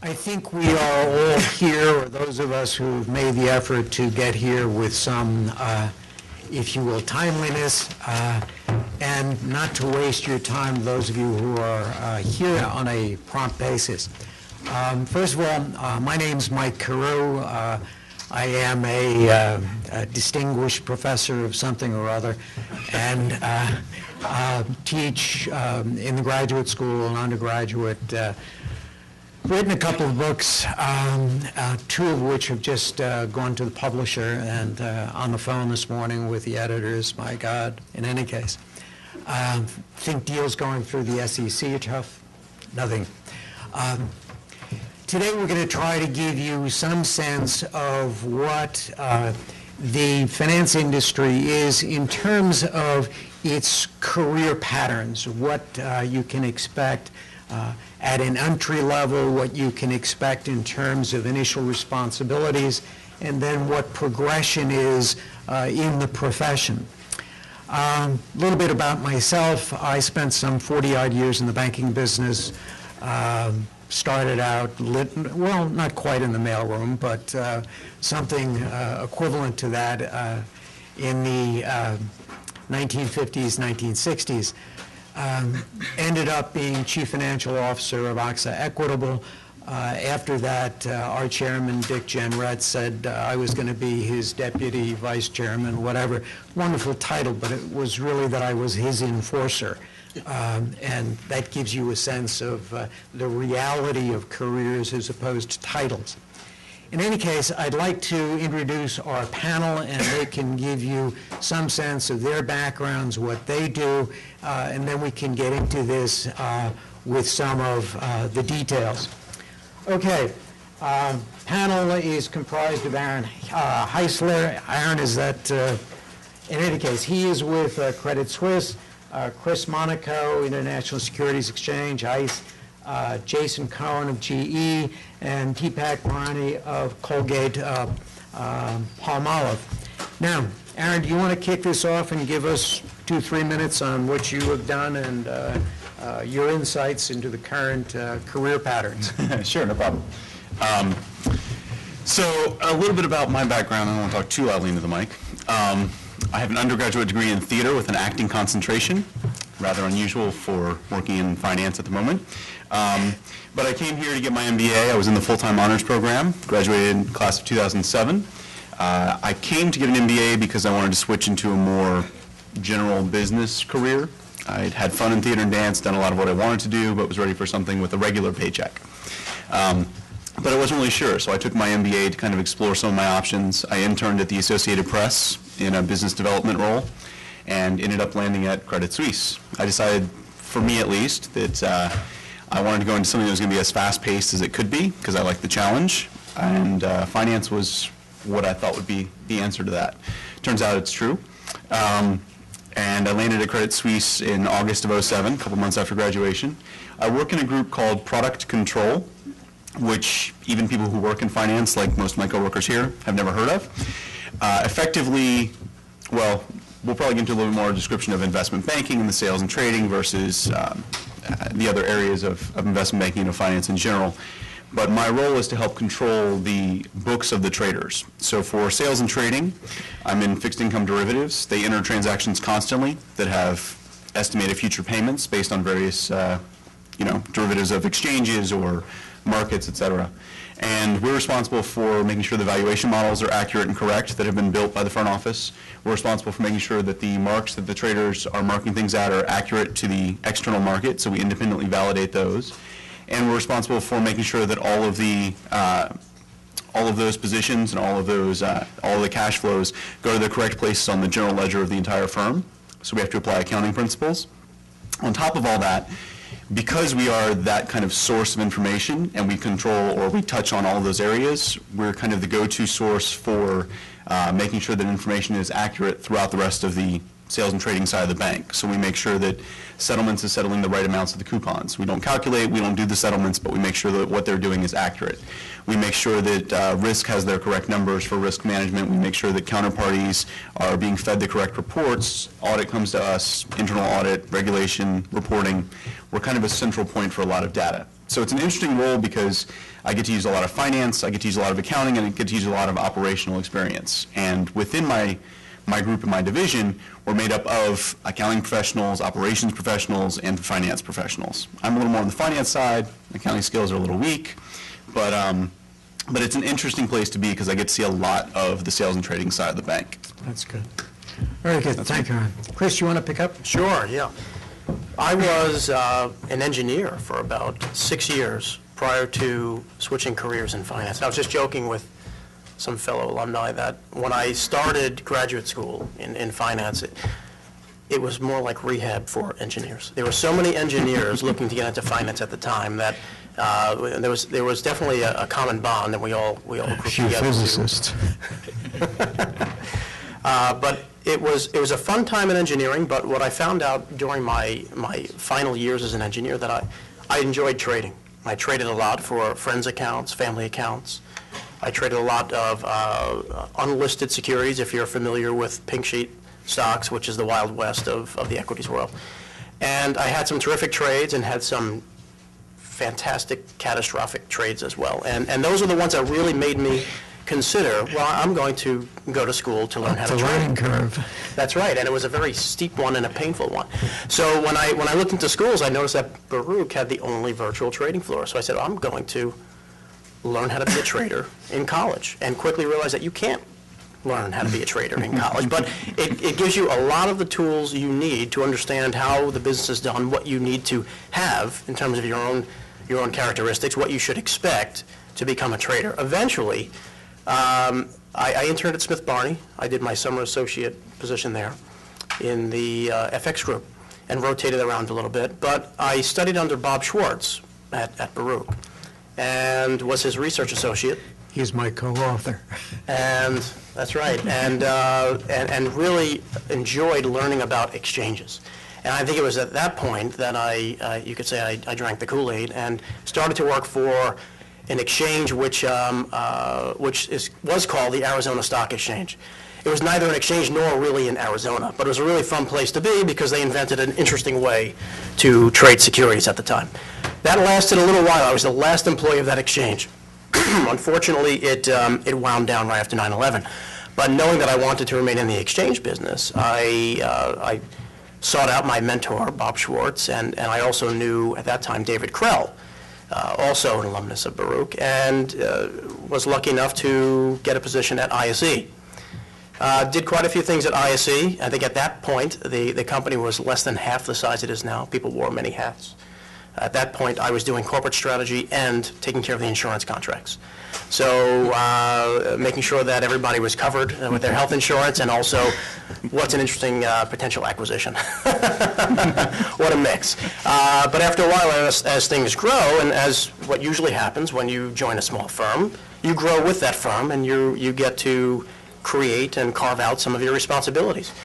I think we are all here, or those of us who've made the effort to get here with some, if you will, timeliness, and not to waste your time, those of you who are here on a prompt basis. First of all, my name's Mike Carew. I am a distinguished professor of something or other, and teach in the graduate school and undergraduate. Written a couple of books, two of which have just gone to the publisher, and on the phone this morning with the editors. My God, in any case. Think deals going through the SEC are tough? Nothing. Today we're going to try to give you some sense of what the finance industry is in terms of its career patterns, what you can expect at an entry level, what you can expect in terms of initial responsibilities, and then what progression is in the profession. A little bit about myself. I spent some 40-odd years in the banking business. Started out, well, not quite in the mailroom, but something equivalent to that in the 1950s, 1960s. Ended up being Chief Financial Officer of AXA Equitable. After that, our chairman, Dick Jenrette, said I was going to be his deputy vice chairman, whatever. Wonderful title, but it was really that I was his enforcer. And that gives you a sense of the reality of careers as opposed to titles. In any case, I'd like to introduce our panel, and they can give you some sense of their backgrounds, what they do, and then we can get into this with some of the details. Okay, panel is comprised of Aaron Heisler. Aaron is that, in any case, he is with Credit Suisse, Kris Monaco, International Securities Exchange, ICE, Jason Cohen of GE, and Deepak Mulani of Colgate-Palmolive. Now, Aaron, do you want to kick this off and give us 2-3 minutes on what you have done and your insights into the current career patterns? Sure, no problem. So a little bit about my background. I don't want to talk too loudly into the mic. I have an undergraduate degree in theater with an acting concentration, rather unusual for working in finance at the moment. But I came here to get my MBA. I was in the full-time honors program, graduated in class of 2007. I came to get an MBA because I wanted to switch into a more general business career. I'd had fun in theater and dance, done a lot of what I wanted to do, but was ready for something with a regular paycheck. But I wasn't really sure, so I took my MBA to kind of explore some of my options. I interned at the Associated Press in a business development role and ended up landing at Credit Suisse. I decided, for me at least, that I wanted to go into something that was going to be as fast-paced as it could be because I liked the challenge, and finance was what I thought would be the answer to that. Turns out it's true. And I landed at Credit Suisse in August of '07, a couple months after graduation. I work in a group called Product Control, which even people who work in finance, like most of my coworkers here, have never heard of. Effectively, well, we'll probably get into a little bit more description of investment banking and the sales and trading versus the other areas of investment banking and of finance in general. But my role is to help control the books of the traders. So for sales and trading, I'm in fixed income derivatives. They enter transactions constantly that have estimated future payments based on various derivatives of exchanges or markets, et cetera. And we're responsible for making sure the valuation models are accurate and correct that have been built by the front office. We're responsible for making sure that the marks that the traders are marking things at are accurate to the external market, so we independently validate those. And we're responsible for making sure that all of those positions and all of the cash flows go to the correct places on the general ledger of the entire firm. So we have to apply accounting principles. On top of all that, because we are that kind of source of information and we control or we touch on all of those areas, we're kind of the go-to source for making sure that information is accurate throughout the rest of the sales and trading side of the bank. So we make sure that settlements is settling the right amounts of the coupons. We don't calculate, we don't do the settlements, but we make sure that what they're doing is accurate. We make sure that risk has their correct numbers for risk management. We make sure that counterparties are being fed the correct reports. Audit comes to us, internal audit, regulation, reporting. We're kind of a central point for a lot of data. So it's an interesting role because I get to use a lot of finance, I get to use a lot of accounting, and I get to use a lot of operational experience. And within my group and my division, we're made up of accounting professionals, operations professionals, and finance professionals. I'm a little more on the finance side. Accounting skills are a little weak, but it's an interesting place to be because I get to see a lot of the sales and trading side of the bank. That's good. Very good. Thank you. Chris, you want to pick up? Sure, yeah. I was an engineer for about 6 years prior to switching careers in finance. I was just joking with some fellow alumni that when I started graduate school in finance, it was more like rehab for engineers. There were so many engineers looking to get into finance at the time that there was definitely a common bond, and we all grouped together. Physicists. But it was a fun time in engineering, but what I found out during my final years as an engineer that I enjoyed trading. I traded a lot for friends' accounts, family accounts. I traded a lot of unlisted securities, if you're familiar with pink sheet stocks, which is the Wild West of the equities world. And I had some terrific trades and had some fantastic catastrophic trades as well. And those are the ones that really made me consider, well, I'm going to go to school to learn how to trade. It's a learning curve. That's right, and it was a very steep one and a painful one. So when I looked into schools, I noticed that Baruch had the only virtual trading floor. So I said, well, I'm going to learn how to be a trader in college, and quickly realized that you can't learn how to be a trader in college, but it gives you a lot of the tools you need to understand how the business is done, what you need to have in terms of your own characteristics, what you should expect to become a trader. Eventually, I interned at Smith Barney. I did my summer associate position there in the FX group and rotated around a little bit. But I studied under Bob Schwartz at Baruch and was his research associate. He's my co-author. And that's right. And really enjoyed learning about exchanges. And I think it was at that point that you could say I drank the Kool-Aid and started to work for an exchange which was called the Arizona Stock Exchange. It was neither an exchange nor really in Arizona, but it was a really fun place to be because they invented an interesting way to trade securities at the time. That lasted a little while. I was the last employee of that exchange. Unfortunately, it wound down right after 9/11. But knowing that I wanted to remain in the exchange business, I sought out my mentor, Bob Schwartz, and I also knew at that time David Krell, also an alumnus of Baruch, and was lucky enough to get a position at ISE. Did quite a few things at ISE. I think at that point, the company was less than half the size it is now. People wore many hats. At that point, I was doing corporate strategy and taking care of the insurance contracts. So making sure that everybody was covered with their health insurance, and also what's an interesting potential acquisition. What a mix. But after a while, as things grow, and as what usually happens when you join a small firm, you grow with that firm, and you get to create and carve out some of your responsibilities.